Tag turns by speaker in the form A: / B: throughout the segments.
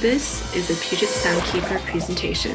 A: This is a Puget Soundkeeper presentation.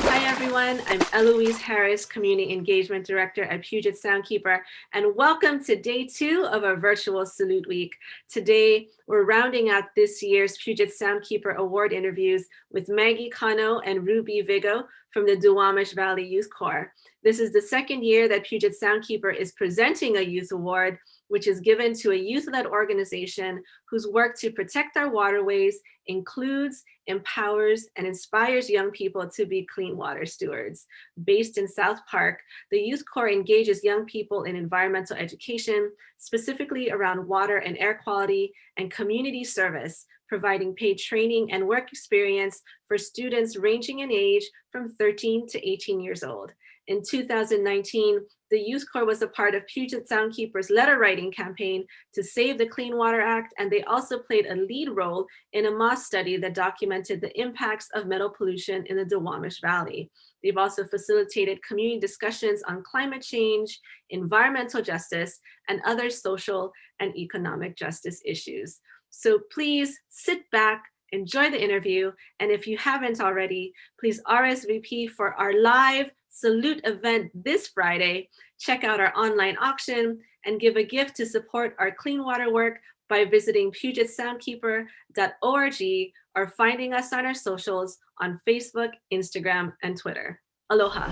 A: Hi everyone, I'm Eloise Harris, Community Engagement Director at Puget Soundkeeper, and welcome to day 2 of our virtual Salute Week. Today, we're rounding out this year's Puget Soundkeeper Award interviews with Maggie, Cano, and Ruby Vigo from the Duwamish Valley Youth Corps. This is the second year that Puget Soundkeeper is presenting a youth award, which is given to a youth-led organization whose work to protect our waterways includes, empowers, and inspires young people to be clean water stewards. Based in South Park, the Youth Corps engages young people in environmental education, specifically around water and air quality, and community service, providing paid training and work experience for students ranging in age from 13 to 18 years old. In 2019, the Youth Corps was a part of Puget Soundkeeper's letter writing campaign to save the Clean Water Act, and they also played a lead role in a Moss study that documented the impacts of metal pollution in the Duwamish Valley. They've also facilitated community discussions on climate change, environmental justice, and other social and economic justice issues. So please sit back, enjoy the interview, and if you haven't already, please RSVP for our live Salute event this Friday. Check out our online auction and give a gift to support our clean water work by visiting pugetsoundkeeper.org or finding us on our socials on Facebook, Instagram, and Twitter. Aloha.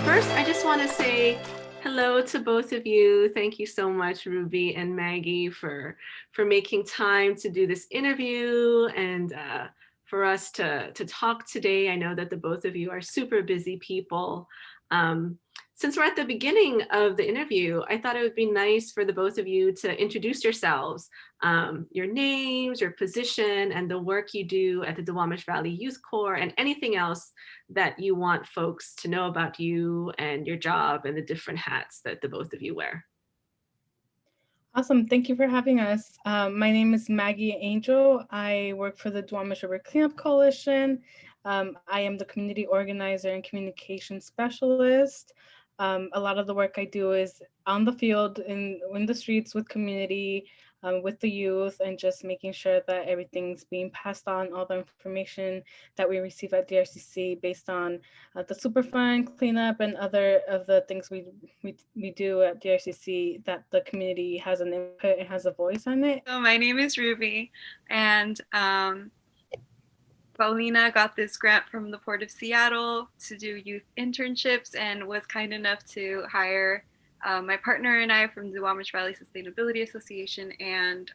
A: First, I just want to say hello to both of you. Thank you so much, Ruby and Maggie, for making time to do this interview and for us to talk today. I know that the both of you are super busy people. Since we're at the beginning of the interview, I thought it would be nice for the both of you to introduce yourselves, your names, your position, and the work you do at the Duwamish Valley Youth Corps, and anything else that you want folks to know about you and your job and the different hats that the both of you wear.
B: Awesome. Thank you for having us. My name is Maggie Angel. I work for the Duwamish River Cleanup Coalition. I am the community organizer and communication specialist. A lot of the work I do is on the field, in the streets with community, with the youth, and just making sure that everything's being passed on, all the information that we receive at DRCC based on the Superfund cleanup and other of the things we do at DRCC, that the community has an input and has a voice on it.
C: So my name is Ruby, and Paulina got this grant from the Port of Seattle to do youth internships and was kind enough to hire my partner and I from Duwamish Valley Sustainability Association. And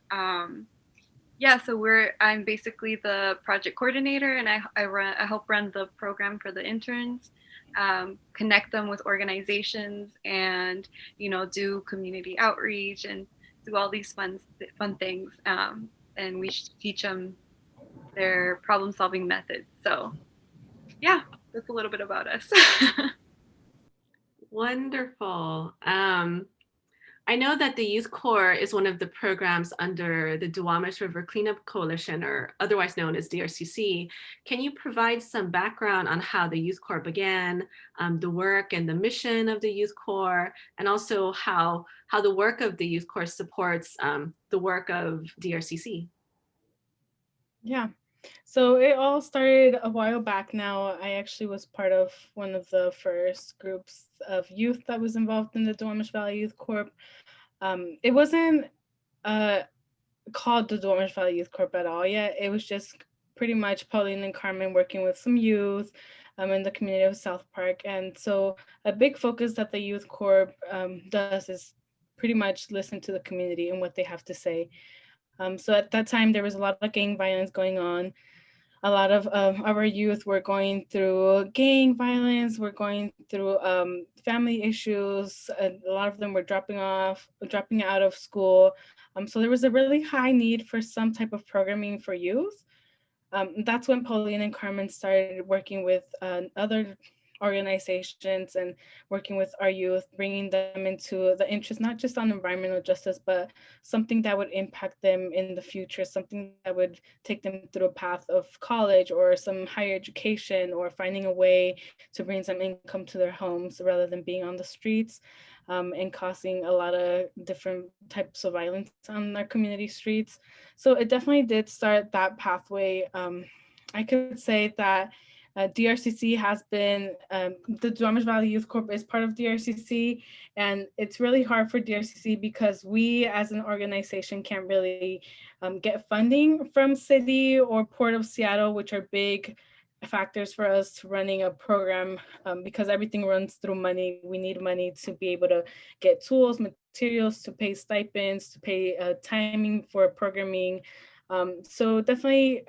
C: so I'm basically the project coordinator, and I help run the program for the interns, connect them with organizations, and do community outreach and do all these fun things. And we teach them their problem-solving methods. So yeah, that's a little bit about us.
A: Wonderful. I know that the Youth Corps is one of the programs under the Duwamish River Cleanup Coalition, or otherwise known as DRCC. Can you provide some background on how the Youth Corps began, the work and the mission of the Youth Corps, and also how the work of the Youth Corps supports the work of DRCC?
B: Yeah. So it all started a while back now. I actually was part of one of the first groups of youth that was involved in the Duwamish Valley Youth Corps. It wasn't called the Duwamish Valley Youth Corps at all yet. It was just pretty much Pauline and Carmen working with some youth in the community of South Park. And so a big focus that the Youth Corps does is pretty much listen to the community and what they have to say. So at that time, there was a lot of gang violence going on. A lot of our youth were going through gang violence, were going through family issues. A lot of them were dropping out of school. So there was a really high need for some type of programming for youth. That's when Pauline and Carmen started working with other organizations and working with our youth, bringing them into the interest, not just on environmental justice, but something that would impact them in the future, something that would take them through a path of college or some higher education, or finding a way to bring some income to their homes rather than being on the streets. and causing a lot of different types of violence on our community streets. So it definitely did start that pathway. I could say that DRCC has been, the Duwamish Valley Youth Corps is part of DRCC, and it's really hard for DRCC because we as an organization can't really get funding from city or Port of Seattle, which are big factors for us running a program, because everything runs through money. We need money to be able to get tools, materials, to pay stipends, to pay timing for programming. So definitely,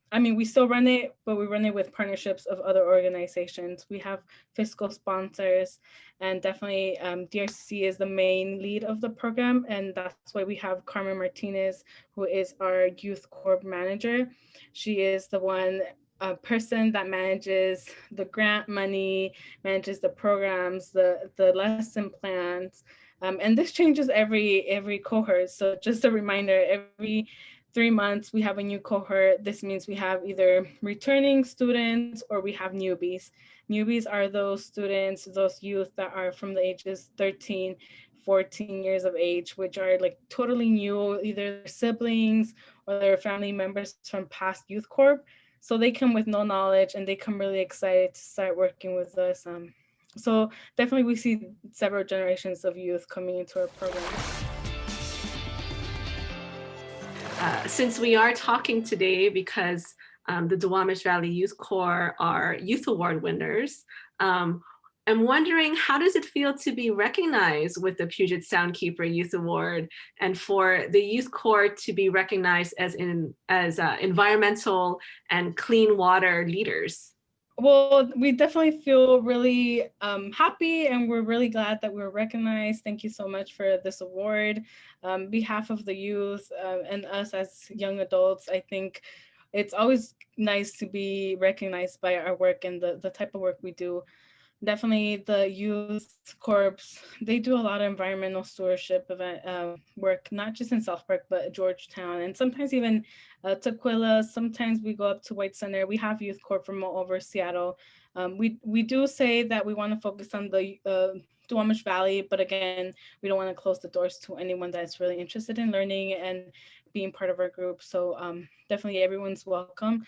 B: I mean, we still run it, but we run it with partnerships of other organizations. We have fiscal sponsors, and definitely DRCC is the main lead of the program. And that's why we have Carmen Martinez, who is our youth corps manager. She is the one person that manages the grant money, manages the programs, the lesson plans. And this changes every cohort. So just a reminder, every 3 months, we have a new cohort. This means we have either returning students or we have newbies. Newbies are those students, those youth that are from the ages 13, 14 years of age, which are like totally new, either siblings or their family members from past youth corps. So they come with no knowledge and they come really excited to start working with us. So definitely we see several generations of youth coming into our program.
A: Since we are talking today because the Duwamish Valley Youth Corps are Youth Award winners, I'm wondering, how does it feel to be recognized with the Puget Soundkeeper Youth Award, and for the Youth Corps to be recognized as environmental and clean water leaders?
B: Well, we definitely feel really happy, and we're really glad that we were recognized. Thank you so much for this award. On behalf of the youth and us as young adults, I think it's always nice to be recognized by our work and the type of work we do. Definitely the youth corps, they do a lot of environmental stewardship event work, not just in South Park, but Georgetown, and sometimes even Tequila. Sometimes we go up to White Center. We have youth corps from all over Seattle. We do say that we want to focus on the Duwamish Valley, but again, we don't want to close the doors to anyone that's really interested in learning and being part of our group. So definitely everyone's welcome.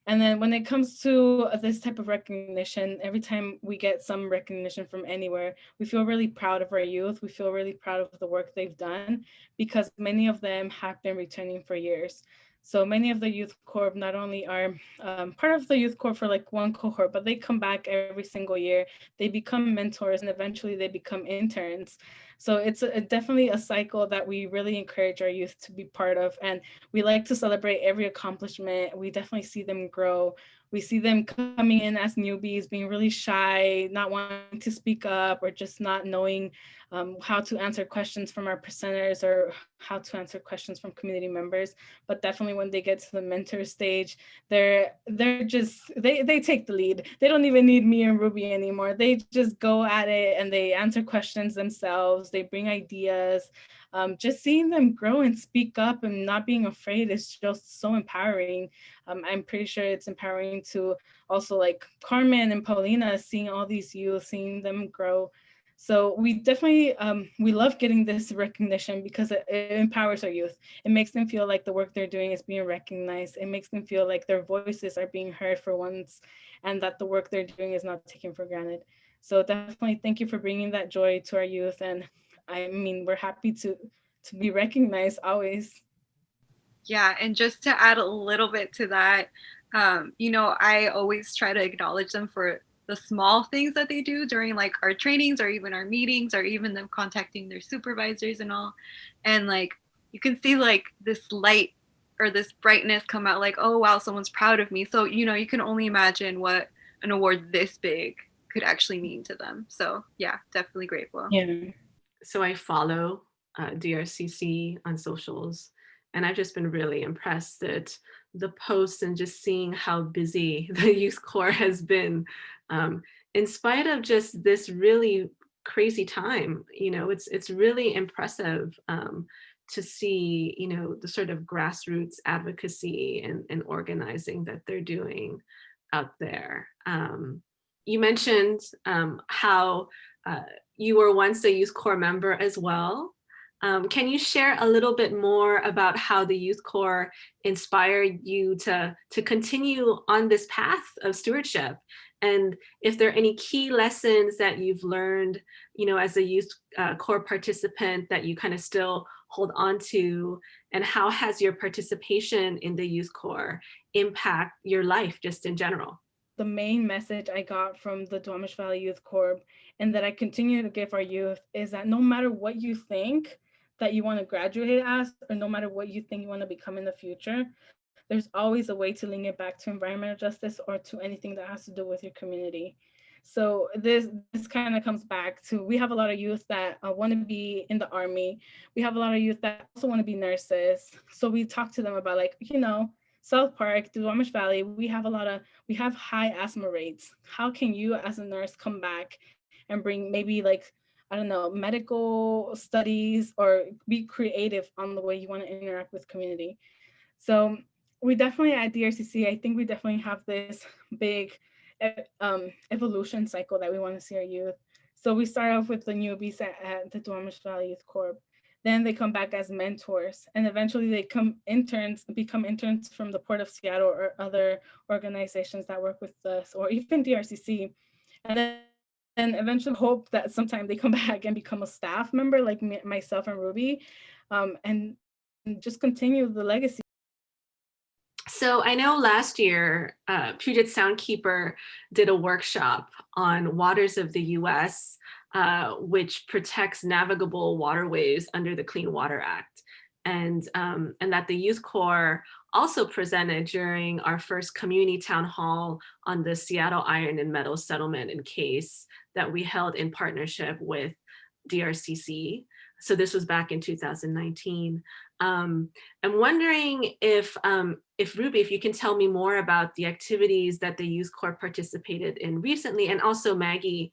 B: And then when it comes to this type of recognition, every time we get some recognition from anywhere, we feel really proud of our youth. We feel really proud of the work they've done, because many of them have been returning for years. So many of the youth corps not only are part of the youth corps for like one cohort, but they come back every single year. They become mentors, and eventually they become interns. So it's definitely a cycle that we really encourage our youth to be part of. And we like to celebrate every accomplishment. We definitely see them grow. We see them coming in as newbies, being really shy, not wanting to speak up, or just not knowing how to answer questions from our presenters or how to answer questions from community members. But definitely when they get to the mentor stage, they're just, they take the lead. They don't even need me and Ruby anymore. They just go at it and they answer questions themselves. They bring ideas. Just seeing them grow and speak up and not being afraid is just so empowering. I'm pretty sure it's empowering to also like Carmen and Paulina, seeing all these youth, seeing them grow. So we definitely, we love getting this recognition because it empowers our youth. It makes them feel like the work they're doing is being recognized. It makes them feel like their voices are being heard for once, and that the work they're doing is not taken for granted. So definitely thank you for bringing that joy to our youth. And I mean, we're happy to be recognized always.
C: Yeah, and just to add a little bit to that, I always try to acknowledge them for the small things that they do during like our trainings or even our meetings, or even them contacting their supervisors and all. And like you can see like this light or this brightness come out, like, oh wow, someone's proud of me. So you can only imagine what an award this big could actually mean to them. So yeah, definitely grateful.
B: Yeah.
A: So I follow DRCC on socials, and I've just been really impressed at the posts and just seeing how busy the Youth Corps has been, in spite of just this really crazy time. It's really impressive to see, the sort of grassroots advocacy and organizing that they're doing out there. You mentioned how you were once a Youth Corps member as well. Can you share a little bit more about how the Youth Corps inspired you to continue on this path of stewardship? And if there are any key lessons that you've learned, as a Youth Corps participant that you kind of still hold on to, and how has your participation in the Youth Corps impact your life just in general?
B: The main message I got from the Duwamish Valley Youth Corps, and that I continue to give our youth, is that no matter what you think that you want to graduate as, or no matter what you think you want to become in the future, there's always a way to link it back to environmental justice or to anything that has to do with your community. So this kind of comes back to, we have a lot of youth that want to be in the Army. We have a lot of youth that also want to be nurses. So we talk to them about, like, South Park, the Duwamish Valley, we have high asthma rates. How can you as a nurse come back and bring maybe, like, I don't know, medical studies, or be creative on the way you want to interact with community? So we definitely at DRCC, I think we definitely have this big evolution cycle that we want to see our youth. So we start off with the newbies at the Duwamish Valley Youth Corps. Then they come back as mentors, and eventually they become interns from the Port of Seattle or other organizations that work with us, or even DRCC. And then eventually hope that sometime they come back and become a staff member like myself and Ruby, and just continue the legacy.
A: So I know last year, Puget Soundkeeper did a workshop on waters of the US, which protects navigable waterways under the Clean Water Act. And that the Youth Corps also presented during our first community town hall on the Seattle Iron and Metal Settlement and case that we held in partnership with DRCC. So this was back in 2019. I'm wondering if Ruby, if you can tell me more about the activities that the Youth Corps participated in recently, and also Maggie,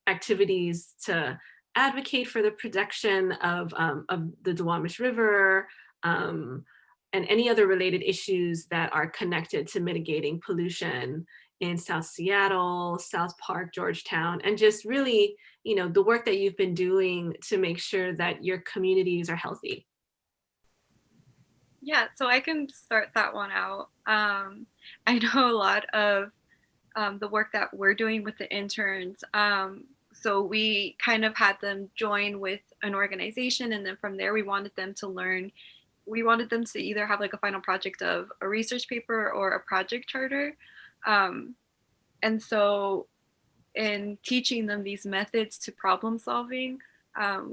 A: activities to advocate for the protection of the Duwamish River, and any other related issues that are connected to mitigating pollution in South Seattle, South Park, Georgetown, and just really, the work that you've been doing to make sure that your communities are healthy.
C: Yeah, so I can start that one out. I know a lot of the work that we're doing with the interns. So we kind of had them join with an organization, and then from there we wanted them to learn. We wanted them to either have like a final project of a research paper or a project charter. And so in teaching them these methods to problem solving,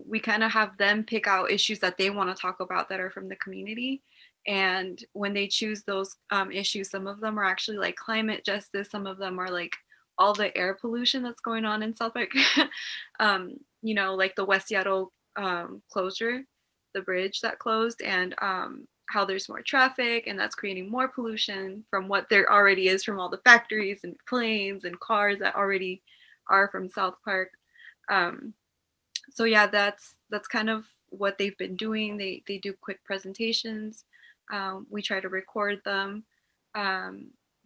C: we kind of have them pick out issues that they want to talk about that are from the community. And when they choose those issues, some of them are actually like climate justice, some of them are like all the air pollution that's going on in South Park, like the West Seattle closure, the bridge that closed, and how there's more traffic, and that's creating more pollution from what there already is from all the factories and planes and cars that already are from South Park. So yeah, that's kind of what they've been doing. They do quick presentations. We try to record them.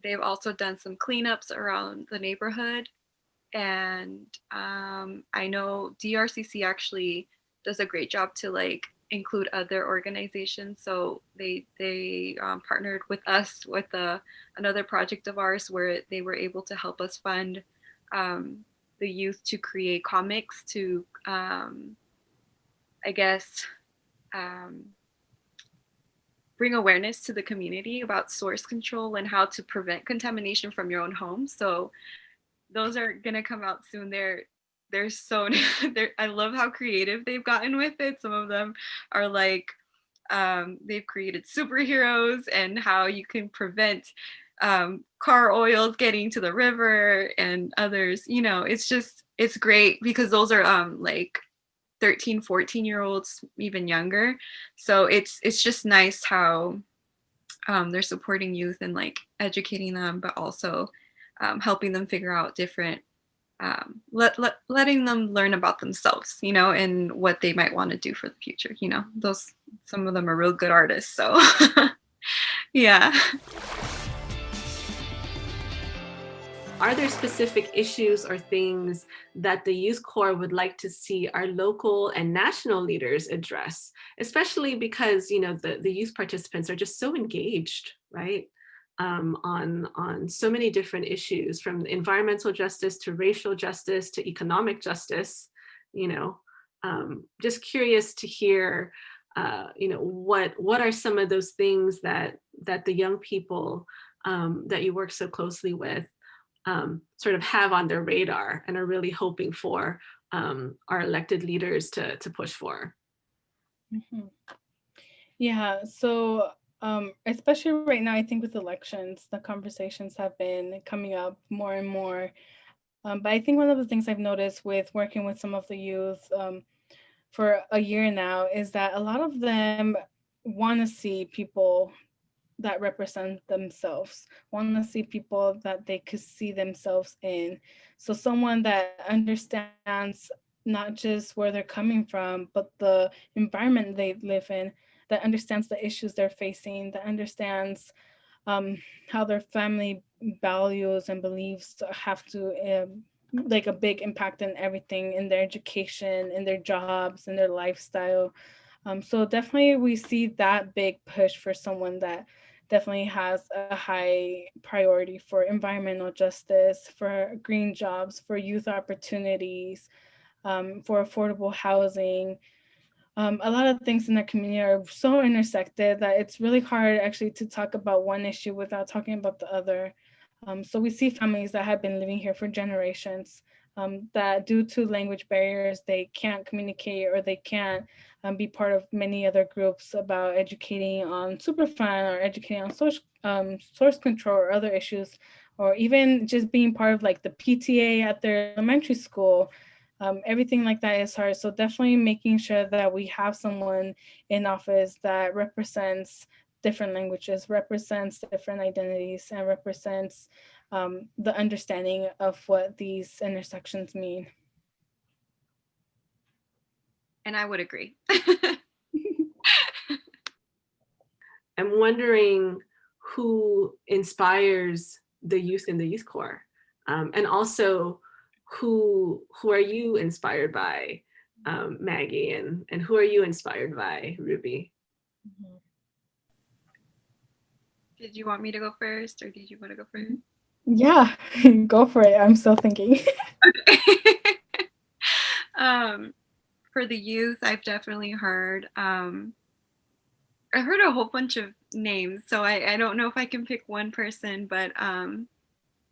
C: They've also done some cleanups around the neighborhood. And I know DRCC actually does a great job to like include other organizations. So they partnered with us with another project of ours where they were able to help us fund the youth to create comics to, bring awareness to the community about source control and how to prevent contamination from your own home. So those are gonna come out soon. They're so I love how creative they've gotten with it. Some of them are like they've created superheroes and how you can prevent car oils getting to the river, and others, it's great because those are like 13, 14-year-olds, even younger. So it's just nice how they're supporting youth and like educating them, but also helping them figure out different letting them learn about themselves, and what they might want to do for the future. Some of them are real good artists, so yeah.
A: are there specific issues or things that the Youth Corps would like to see our local and national leaders address, especially because, you know, the youth participants are just so engaged, right? On so many different issues, from environmental justice to racial justice to economic justice, you know. Just curious to hear, you know, what are some of those things that the young people that you work so closely with sort of have on their radar and are really hoping for our elected leaders to push for.
B: Mhm. Yeah, so especially right now, I think with elections, the conversations have been coming up more and more. But I think one of the things I've noticed with working with some of the youth for a year now is that a lot of them want to see people that represent themselves, want to see people that they could see themselves in. So someone that understands not just where they're coming from, but the environment they live in, that understands the issues they're facing, that understands how their family values and beliefs have to like a big impact on everything in their education, in their jobs, in their lifestyle. So definitely we see that big push for someone that definitely has a high priority for environmental justice, for green jobs, for youth opportunities, for affordable housing. A lot of things in the community are so intersected that it's really hard actually to talk about one issue without talking about the other. So we see families that have been living here for generations that due to language barriers, they can't communicate or they can't be part of many other groups about educating on Superfund or educating on source control or other issues, or even just being part of like the PTA at their elementary school. Everything like that is hard. So definitely making sure that we have someone in office that represents different languages, represents different identities, and represents the understanding of what these intersections mean.
C: And I would agree.
A: I'm wondering who inspires the youth in the Youth Corps, and also who are you inspired by, Maggie, and who are you inspired by, Ruby?
B: Mhm.
C: Did you want me to go first, or did you want to go first?
B: Yeah, go for it. I'm still thinking.
C: um, for the youth, I've definitely heard. I heard a whole bunch of names, so I don't know if I can pick one person, but I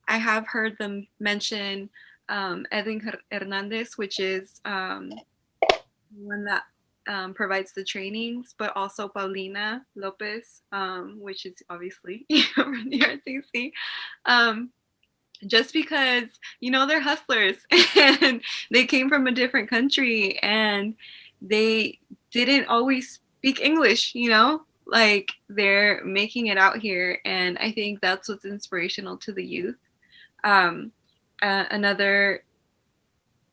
C: have heard them mention Edwin Hernandez, which is one that provides the trainings, but also Paulina Lopez, which is obviously from the RCC. Just because, you know, they're hustlers and they came from a different country and they didn't always speak English, you know, like they're making it out here. And I think that's what's inspirational to the youth. Um, another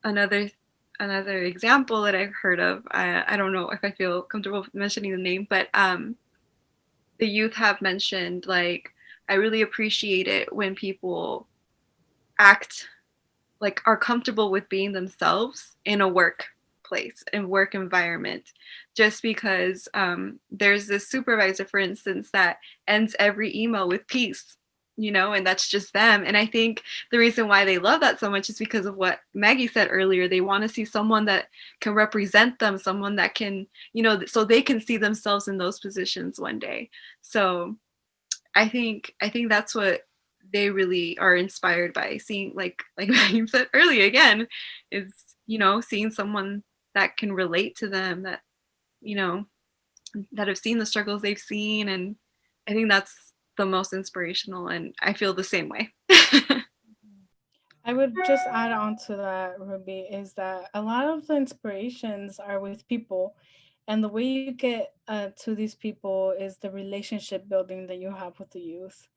C: another another example that I've heard of. I don't know if I feel comfortable mentioning the name, but the youth have mentioned, like, I really appreciate it when people act like are comfortable with being themselves in a workplace and work environment. Just because there's this supervisor, for instance, that ends every email with peace, you know, and that's just them. And I think the reason why they love that so much is because of what Maggie said earlier. They want to see someone that can represent them, someone that can, you know, so they can see themselves in those positions one day. So I think that's what they really are inspired by, seeing, like Maggie said earlier again, is, you know, seeing someone that can relate to them, that, you know, that have seen the struggles they've seen. And I think that's the most inspirational, and I feel the same way.
B: I would just add on to that, Ruby, is that a lot of the inspirations are with people. And the way you get to these people is the relationship building that you have with the youth.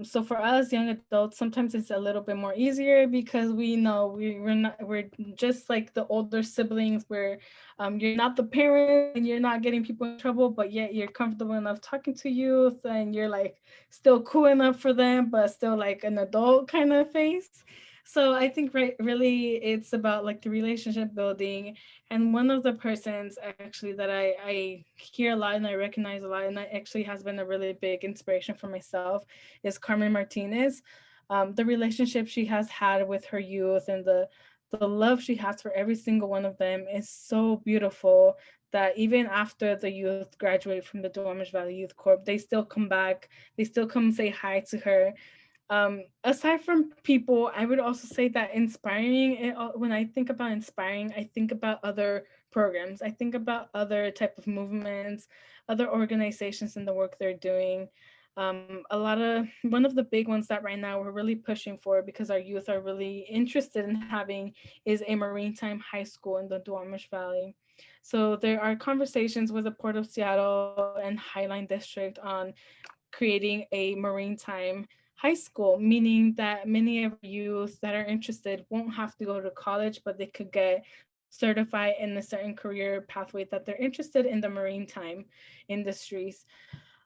B: So for us young adults, sometimes it's a little bit more easier because we know we're just like the older siblings where you're not the parent and you're not getting people in trouble, but yet you're comfortable enough talking to youth and you're like still cool enough for them, but still like an adult kind of face. So I think really it's about like the relationship building. And one of the persons actually that I hear a lot and I recognize a lot, and that actually has been a really big inspiration for myself, is Carmen Martinez. The relationship she has had with her youth and the love she has for every single one of them is so beautiful that even after the youth graduate from the Duwamish Valley Youth Corps, they still come back, they still come say hi to her. Aside from people, I would also say that when I think about inspiring, I think about other programs. I think about other type of movements, other organizations and the work they're doing. One of the big ones that right now we're really pushing for because our youth are really interested in having is a maritime high school in the Duwamish Valley. So there are conversations with the Port of Seattle and Highline District on creating a maritime high school, meaning that many of our youth that are interested won't have to go to college, but they could get certified in a certain career pathway that they're interested in the maritime industries.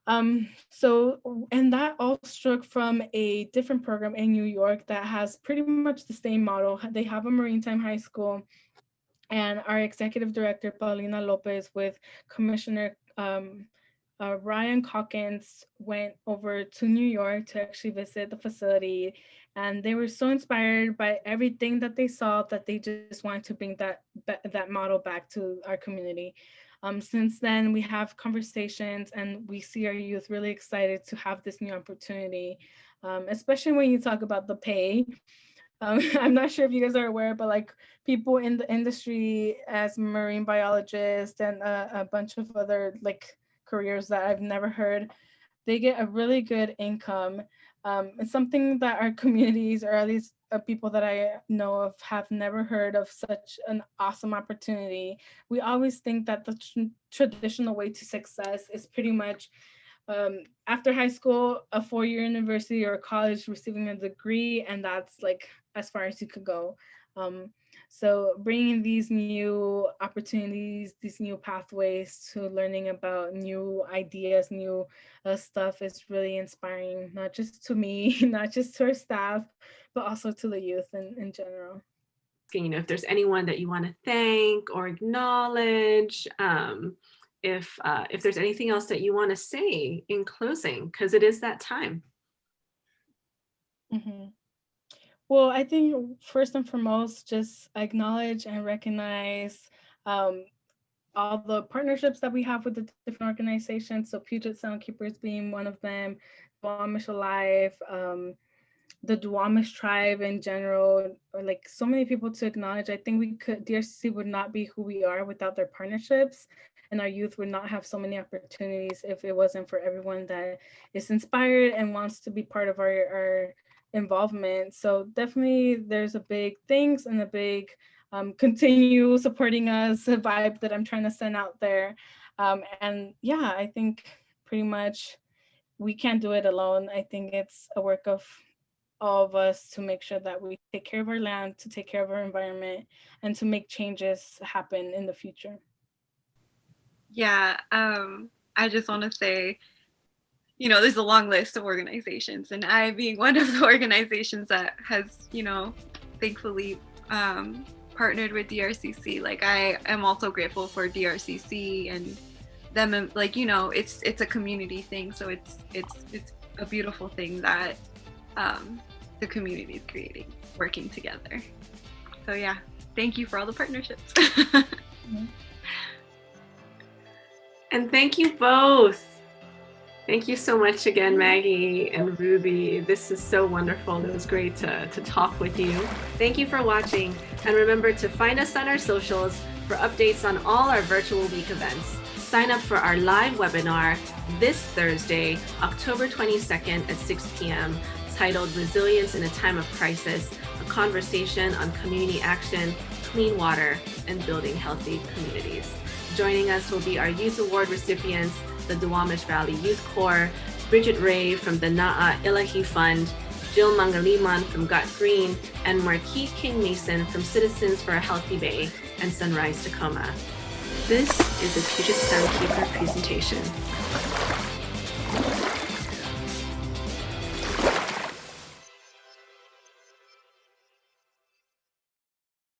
B: And that all struck from a different program in New York that has pretty much the same model. They have a maritime high school, and our executive director, Paulina Lopez, with Commissioner Ryan Calkins, went over to New York to actually visit the facility. And they were so inspired by everything that they saw that they just wanted to bring that model back to our community. Since then, we have conversations and we see our youth really excited to have this new opportunity, especially when you talk about the pay. I'm not sure if you guys are aware, but like people in the industry as marine biologists and a bunch of other like careers that I've never heard, they get a really good income. It's something that our communities, or at least people that I know of, have never heard of such an awesome opportunity. We always think that the traditional way to success is pretty much after high school, a 4-year university or college, receiving a degree, and that's like as far as you could go. So bringing these new opportunities, these new pathways to learning about new ideas, new stuff is really inspiring, not just to me, not just to our staff, but also to the youth in general.
A: If there's anyone that you want to thank or acknowledge, if there's anything else that you want to say in closing, because it is that time.
B: Mm-hmm. Well, I think first and foremost, just acknowledge and recognize all the partnerships that we have with the different organizations. So Puget Soundkeepers being one of them, Duwamish Alive, the Duwamish tribe in general, or like so many people to acknowledge. I think DRCC would not be who we are without their partnerships, and our youth would not have so many opportunities if it wasn't for everyone that is inspired and wants to be part of our involvement. So definitely there's a big thanks and a big continue supporting us vibe that I'm trying to send out there. And yeah, I think pretty much we can't do it alone. I think it's a work of all of us to make sure that we take care of our land, to take care of our environment, and to make changes happen in the future.
C: Yeah, I just want to say, there's a long list of organizations, and I being one of the organizations that has, thankfully partnered with DRCC. Like, I am also grateful for DRCC and them. Like, it's a community thing, so it's a beautiful thing that the community is creating, working together. So yeah, thank you for all the partnerships.
B: Mm-hmm.
A: And thank you both. Thank you so much again, Maggie and Ruby. This is so wonderful. It was great to talk with you. Thank you for watching. And remember to find us on our socials for updates on all our virtual week events. Sign up for our live webinar this Thursday, October 22nd at 6 p.m. titled Resilience in a Time of Crisis, a conversation on community action, clean water, and building healthy communities. Joining us will be our Youth Award recipients, the Duwamish Valley Youth Corps, Bridget Ray from the Na'a Ilahi Fund, Jill Mangaliman from Gut Green, and Marquis King Mason from Citizens for a Healthy Bay and Sunrise Tacoma. This is a Puget Soundkeeper presentation.